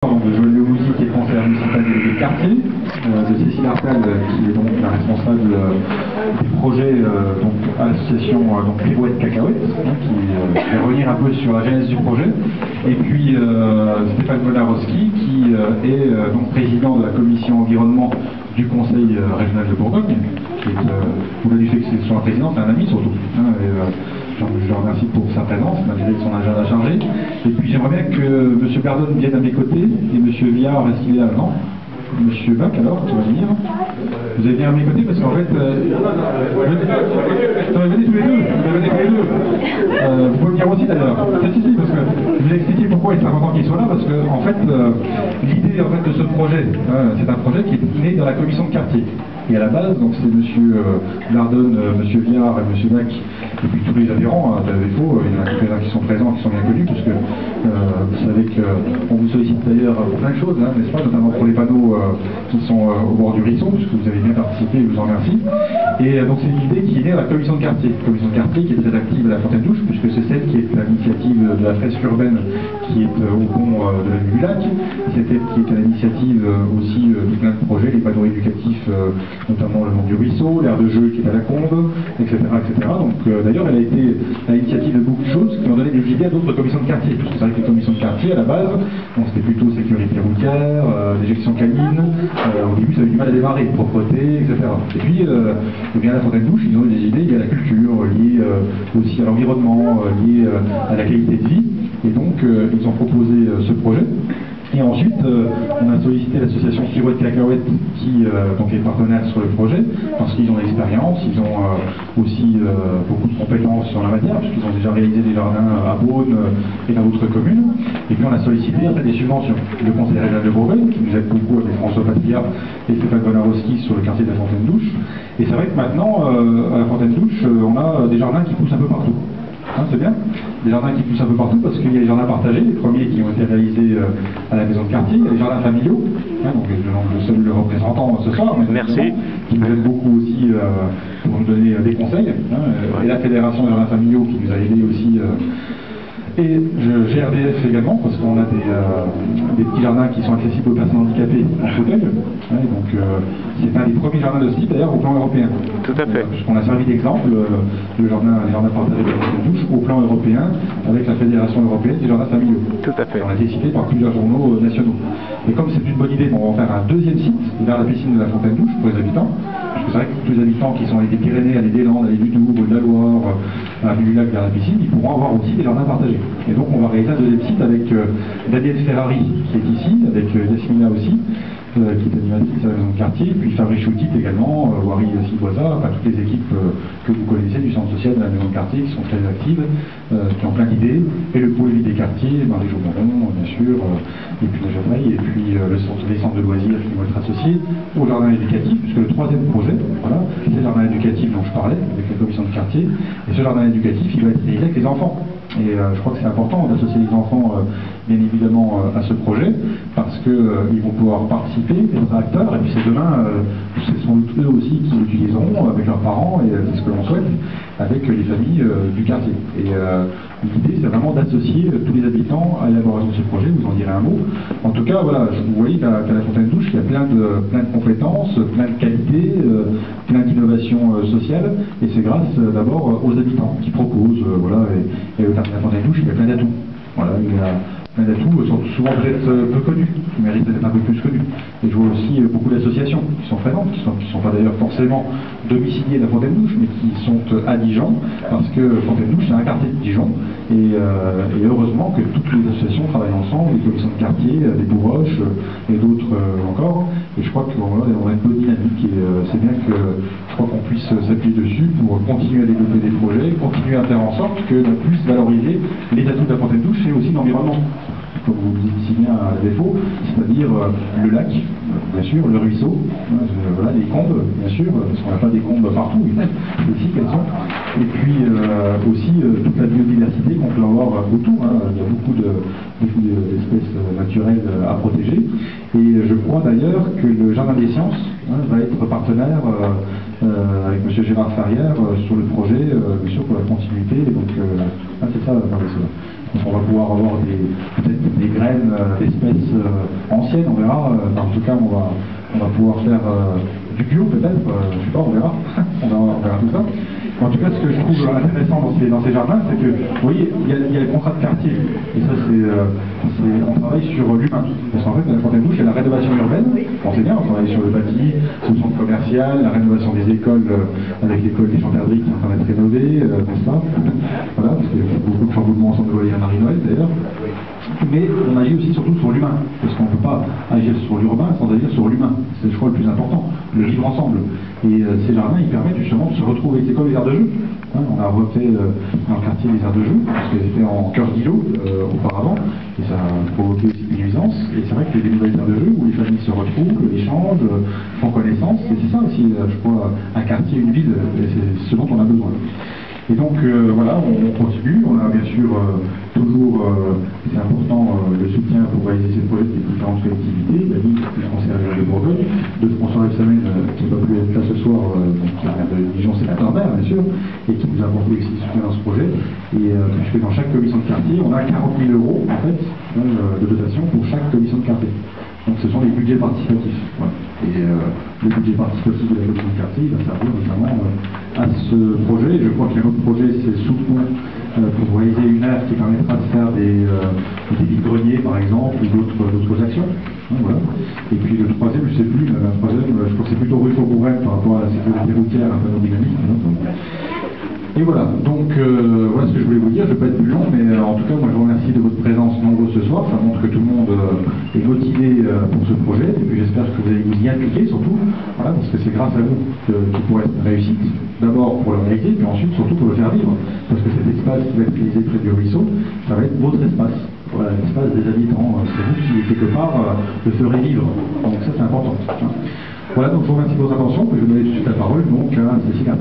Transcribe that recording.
De Joël Lemouzy qui est conseiller municipal délégué de quartier, de Cécile Artel qui est donc la responsable des projets à l'association Pirouette Cacahuète, qui va revenir un peu sur la genèse du projet, et puis Stéphane Wojnarowski qui est donc président de la commission environnement du Conseil régional de Bourgogne, qui est, au-delà du fait que c'est son président, c'est un ami surtout. Je le remercie pour sa présence, malgré son agenda chargé. Et puis j'aimerais bien que M. Berdon vienne à mes côtés, et M. Viard, est-ce qu'il est là? Non. M. Bach, alors, tu vas venir. Vous allez venir à mes côtés parce qu'en fait... venez tous les deux. Vous pouvez venir aussi d'ailleurs. Si, parce que je vous ai expliqué pourquoi il est important qu'il soit là, parce que en fait, l'idée de ce projet, c'est un projet qui est né dans la commission de quartier. Et à la base, donc c'est M. Lardon, M. Viard et M. Bach, et puis tous les adhérents de la VFO, il y en a quelques-uns qui sont présents, qui sont bien connus, puisque vous savez qu'on vous sollicite d'ailleurs pour plein de choses, n'est-ce pas, notamment pour les panneaux qui sont au bord du ruisseau, puisque vous avez bien participé, je vous en remercie. Et donc c'est une idée qui est née à la commission de quartier. Commission de quartier qui est très active à la Fontaine-Douche, puisque c'est celle qui est à l'initiative de la fresque urbaine qui est au pont de la vue du lac. C'est elle qui est à l'initiative aussi de plein de projets, les panneaux éducatifs, notamment le nom du ruisseau, l'aire de jeu qui est à la Combe, etc. Donc d'ailleurs elle a été à l'initiative de beaucoup de choses qui ont donné des idées à d'autres commissions de quartier. Parce que c'est vrai que les commissions de quartier à la base, c'était plutôt sécurité routière, déjection canine, au début ça avait du mal à démarrer, propreté, etc. Et puis bien à la Fontaine-Douche, ils ont eu des idées liées à la culture, liées aussi à l'environnement, liées à la qualité de vie. Et donc ils ont proposé ce projet. Et ensuite, on a sollicité l'association Pirouette Cacahuète qui donc est partenaire sur le projet, parce qu'ils ont l'expérience, ils ont aussi beaucoup de compétences sur la matière, puisqu'ils ont déjà réalisé des jardins à Beaune et dans d'autres communes. Et puis on a sollicité après des subventions. Le Conseil régional de Bourgogne, qui nous aide beaucoup avec François Patria et Stéphane Wojnarowski sur le quartier de la Fontaine-Douche. Et c'est vrai que maintenant, à la Fontaine-Douche, on a des jardins qui poussent un peu partout. C'est bien. Des jardins qui poussent un peu partout parce qu'il y a les jardins partagés, les premiers qui ont été réalisés à la maison de quartier, il y a les jardins familiaux, donc je salue le représentant ce soir, mais merci, qui nous aide beaucoup aussi pour nous donner des conseils, et la Fédération des jardins familiaux qui nous a aidés aussi. Et GRDF également, parce qu'on a des petits jardins qui sont accessibles aux personnes handicapées en fauteuil. Donc c'est un des premiers jardins de ce type d'ailleurs au plan européen. Tout à fait. Puisqu'on a servi d'exemple les jardins partagés de la Fontaine-Douche au plan européen avec la Fédération européenne des jardins familiaux. Tout à fait. On a été cité par plusieurs journaux nationaux. Et comme c'est une bonne idée, on va en faire un deuxième site vers la piscine de la Fontaine-Douche pour les habitants. Parce que c'est vrai que tous les habitants qui sont allés des Pyrénées, allés des Landes, allés du Doubs, de la Loire, à du lac vers la piscine, ils pourront avoir aussi des jardins partagés. Et donc on va réaliser un deuxième site avec Daniel Ferrari qui est ici, avec Yasmina aussi, qui est animatrice à la maison de quartier, puis Fabrice Choutit également, Wari Siboisa, enfin toutes les équipes que vous connaissez du centre social de la maison de quartier qui sont très actives, qui ont plein d'idées, et le pôle vie des quartiers, Marie-Jo Moron, bien sûr, et puis la Javaille, et puis les centres de loisirs qui vont être associés au jardin éducatif, puisque le troisième projet, voilà, c'est le jardin éducatif dont je parlais, avec la commission de quartier, et ce jardin éducatif, il va être réalisé avec les enfants. Et je crois que c'est important d'associer les enfants, bien évidemment, à ce projet, parce qu'ils vont pouvoir participer, être acteurs, et puis c'est demain, ce sont eux aussi qui l'utiliseront avec leurs parents, et c'est ce que l'on souhaite, avec les familles du quartier. Et l'idée, c'est vraiment d'associer tous les habitants à l'élaboration de ce projet, vous en direz un mot. En tout cas, voilà, vous voyez qu'à la Fontaine-Douche, il y a plein de compétences, plein de qualités, plein d'innovations sociales, et c'est grâce d'abord aux habitants qui proposent, voilà, et au quartier de la Fontaine-Douche, il y a plein d'atouts. Voilà, il y a plein d'atouts, souvent peut-être peu connus, qui méritent d'être un peu plus connus. Et je vois aussi beaucoup d'associations qui sont présentes, qui sont pas d'ailleurs forcément domiciliées à la Fontaine-Douche, mais qui sont à Dijon, parce que Fontaine-Douche, c'est un quartier de Dijon, et heureusement que toutes les associations travaillent ensemble, les commissions de quartier, des Bourroches, et d'autres encore, et je crois qu'on a une bonne dynamique, et c'est bien que je crois qu'on puisse s'appuyer dessus pour continuer à développer des projets, continuer à faire en sorte que l'on puisse valoriser les atouts de la Fontaine-Douche et aussi l'environnement. Comme vous le dites si bien à la défaut, c'est-à-dire le lac, bien sûr, le ruisseau, voilà, les combes, bien sûr, parce qu'on n'a pas des combes partout, mais ici qu'elles sont, et puis aussi toute la biodiversité qu'on peut avoir autour, il y a beaucoup d'espèces naturelles à protéger, et je crois d'ailleurs que le Jardin des Sciences va être partenaire avec M. Gérard Ferrière sur le projet, bien sûr pour la continuité, donc c'est ça, Donc on va pouvoir avoir peut-être des graines d'espèces anciennes, on verra. En tout cas, on va pouvoir faire du bio peut-être, je sais pas, on verra. on verra tout ça. En tout cas, ce que je trouve intéressant dans ces jardins, c'est que, vous voyez, il y a le contrat de quartier. Et ça, on travaille sur l'humain. Parce qu'en fait, à la Fontaine-Bouche, il y a la rénovation urbaine. On sait bien, on travaille sur le bâti, sur le centre commercial, la rénovation des écoles, avec l'école des Chanterdries qui est en train d'être rénovée, n'est-ce pas? Voilà, parce qu'il y a beaucoup de chamboulements sans dévoiler à Marie-Noël, d'ailleurs. Mais on agit aussi surtout sur l'humain, parce qu'on ne peut pas agir sur l'urbain sans agir sur l'humain. C'est, je crois, le plus important, le vivre ensemble. Et ces jardins, ils permettent justement de se retrouver. C'est comme les aires de jeu. Hein, on a refait dans le quartier les aires de jeu, parce qu'elles étaient en cœur d'îlot auparavant, et ça a provoqué aussi des nuisances. Et c'est vrai que des nouvelles aires de jeu où les familles se retrouvent, échangent, font connaissance. Et c'est ça aussi, je crois, un quartier, une ville, et c'est ce dont on a besoin. Et donc voilà, on continue, on a bien sûr toujours, c'est important, le soutien pour réaliser ces projets des différentes collectivités, la Ligue du Conseil régional de Bourgogne, de François Rebsamen qui ne va plus être là ce soir, qui est maire de Dijon, c'est la Norbert bien sûr, et qui nous a apporté aussi du soutien dans ce projet. Et puisque dans chaque commission de quartier, on a 40 000 € en fait de dotation pour chaque commission de quartier. Donc ce sont les budgets participatifs. Voilà. Et le budget participatif de la commission de quartier il va servir notamment à ce projet. Je crois qu'il y a un autre projet, c'est Soutenons pour réaliser une aire qui permettra de faire des vide-greniers par exemple, ou d'autres actions. Hein, voilà. Et puis le troisième, je ne sais plus, la troisième, je crois que c'est plutôt rue Faubourg-Rennes par rapport à la sécurité routière un peu non dynamique. Et voilà, donc voilà ce que je voulais vous dire, je ne vais pas être plus long, mais en tout cas, moi je vous remercie de votre présence nombreuse ce soir, ça montre que tout le monde est motivé pour ce projet, et puis j'espère que vous allez vous y impliquer surtout, voilà, parce que c'est grâce à vous qu'il pourrait être une réussite, d'abord pour le réaliser, puis ensuite surtout pour le faire vivre, parce que cet espace qui va être réalisé près du ruisseau, ça va être votre espace, voilà, l'espace des habitants, c'est vous qui, quelque part, le ferez vivre, donc ça c'est important. Hein. Voilà, donc je vous remercie de votre attention, puis je vais donner tout de suite la parole donc à Cécile.